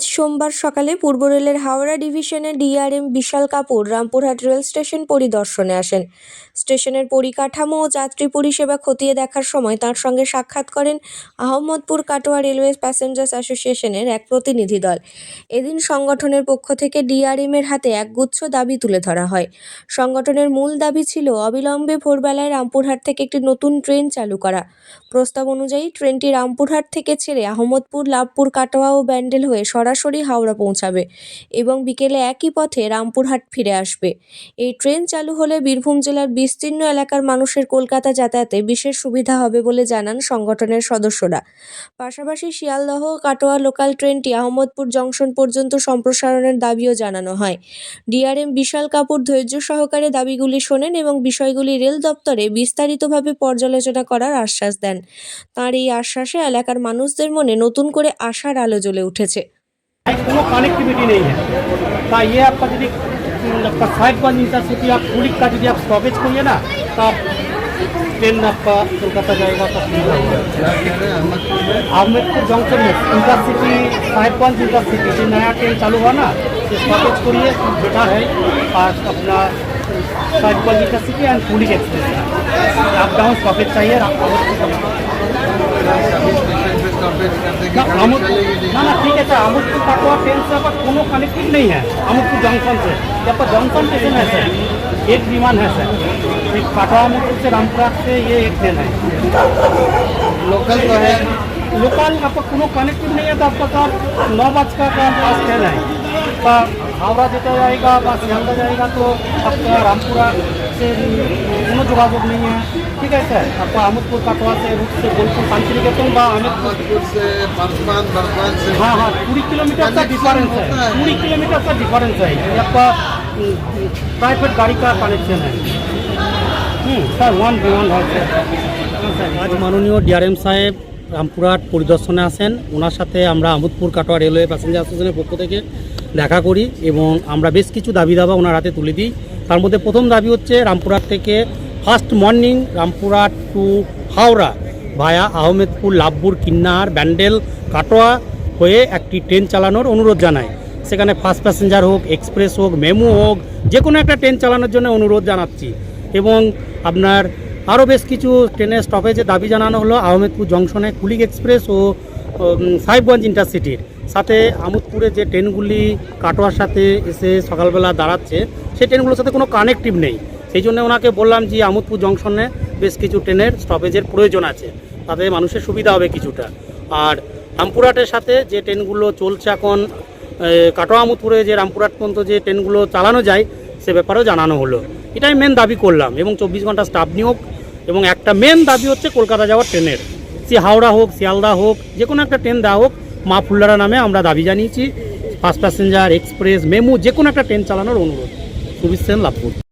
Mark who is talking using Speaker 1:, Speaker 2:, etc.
Speaker 1: আজ সোমবার সকালে পূর্ব রেলের হাওড়া ডিভিশনের ডিআরএম বিশাল কাপুর রামপুরহাট রেল স্টেশন পরিদর্শনে আসেন। স্টেশনের পরিকাঠামো ও যাত্রী পরিষেবা খতিয়ে দেখার সময় তাঁর সঙ্গে সাক্ষাৎ করেন আহমদপুর কাটোয়া রেলওয়ে প্যাসেঞ্জার্স অ্যাসোসিয়েশনের এক প্রতিনিধি দল। এদিন সংগঠনের পক্ষ থেকে ডিআরএমের হাতে একগুচ্ছ দাবি তুলে ধরা হয়। সংগঠনের মূল দাবি ছিল অবিলম্বে ভোরবেলায় রামপুরহাট থেকে একটি নতুন ট্রেন চালু করা। প্রস্তাব অনুযায়ী ট্রেনটি রামপুরহাট থেকে ছেড়ে আহমদপুর, লাভপুর, কাটোয়া ও ব্যান্ডেল হয়ে সরাসরি হাওড়া পৌঁছাবে এবং বিকেলে একই পথে রামপুরহাট ফিরে আসবে। এই ট্রেন চালু হলে বীরভূম জেলার বিস্তীর্ণ এলাকার মানুষের কলকাতা যাতায়াতে বিশেষ সুবিধা হবে বলে জানান সংগঠনের সদস্যরা। পাশাপাশি শিয়ালদহ কাটোয়া লোকাল ট্রেনটি আহমদপুর জংশন পর্যন্ত সম্প্রসারণের দাবিও জানানো হয়। ডিআরএম বিশাল কাপুর ধৈর্য সহকারে দাবিগুলি শোনেন এবং বিষয়গুলি রেল দপ্তরে বিস্তারিতভাবে পর্যালোচনা করার আশ্বাস দেন। তাঁর এই আশ্বাসে এলাকার মানুষদের মনে নতুন করে আশার আলো জ্বলে উঠেছে।
Speaker 2: কোনো कनेक्टिविटी नहीं है तो ये आपका यदि आपका साहिबगंज इंटरसिटी आप पुलिस का यदि आप स्टॉपेज करिए ना तो आप ट्रेन आपका कोलकाता जाएगा तो अहमदपुर जंक्शन में इंटरसिटी साहिबगंज इंटरसिटी जो नया ट्रेन चालू हुआ ना तो स्टॉपेज करिए बेटा है और अपना Sahibganj intercity and police express आप डाउन स्टॉपेज चाहिए ना ठीक है सर। अहमदपुर काटवा ट्रेन से आपका कोनो कनेक्टिव नहीं है अहमदपुर जंक्शन से। जब पर जंक्शन स्टेशन है सर, एक विमान है सर, एक काटवा अहमदपुर से रामपुरहाट से ये एक ट्रेन है। लोकल तो है, लोकल आपका कोनो कनेक्टिव नहीं है तो आपका सर 9 का पास ट्रेन है तो हावड़ा जेटा जाएगा বা শিয়ালদা जाएगा तो आपका रामपुरहाट से কোনো যোগাযোগ नहीं है। ठीक है सर, आपका अहमदपुर काटवा से रूट से बोलपुर शांतिनिकेतन বা अहमदपुर से बर्धमान से हाँ 20 किलोमीटर का डिफरेंस है। 20 किलोमीटर का डिफरेंस है। ये आपका प्राइवेट गाड़ी का कनेक्शन है सर। वन है सर। आज माननीय ডিআরএম সাহেব রামপুরহাট পরিদর্শনে আসেন। ওনার সাথে আমরা আহমদপুর কাটোয়া রেলওয়ে প্যাসেঞ্জার অ্যাসোসিয়েশনের পক্ষ থেকে দেখা করি এবং আমরা বেশ কিছু দাবি দাবা ওনার হাতে তুলে দিই। তার মধ্যে প্রথম দাবি হচ্ছে রামপুরহাট থেকে first morning Rampurhat to Howrah via Ahmedpur, Labhpur, Kinnar, Bandel, Katwa হয়ে একটি ট্রেন চালানোর অনুরোধ জানায়। সেখানে ফার্স্ট প্যাসেঞ্জার হোক, এক্সপ্রেস হোক, মেমু হোক, যে কোনো একটা ট্রেন চালানোর জন্য অনুরোধ জানাচ্ছি। এবং আপনার আরও বেশ কিছু ট্রেনের স্টপেজে দাবি জানানো হলো আহমেদপুর জংশনে কুলিক এক্সপ্রেস ও সাহিবগঞ্জ ইন্টারসিটির সাথে আহমদপুরে যে ট্রেনগুলি কাটোয়ার সাথে এসে সকালবেলা দাঁড়াচ্ছে সেই ট্রেনগুলোর সাথে কোনো কানেক্টিভ নেই। সেই জন্য ওনাকে বললাম যে আহমদপুর জংশনে বেশ কিছু ট্রেনের স্টপেজের প্রয়োজন আছে, তাতে মানুষের সুবিধা হবে কিছুটা। আর রামপুরহাটের সাথে যে ট্রেনগুলো চলছে এখন কাটোয়া আহমদপুরে যে রামপুরহাট পর্যন্ত যে ট্রেনগুলো চালানো যায় সে ব্যাপারেও জানানো হলো। এটাই মেন দাবি করলাম এবং 24 ঘন্টা স্টাফ নিয়োগ এবং একটা মেন দাবি হচ্ছে কলকাতা যাওয়ার ট্রেনের, সে হাওড়া হোক, শিয়ালদা হোক, যে কোনো একটা ট্রেন দেওয়া হোক। মা ফুল্লারা নামে আমরা দাবি জানিয়েছি ফার্স্ট প্যাসেঞ্জার, এক্সপ্রেস, মেমু যে কোনো একটা ট্রেন চালানোর অনুরোধ। সুবিধ সেন, লাভপুর।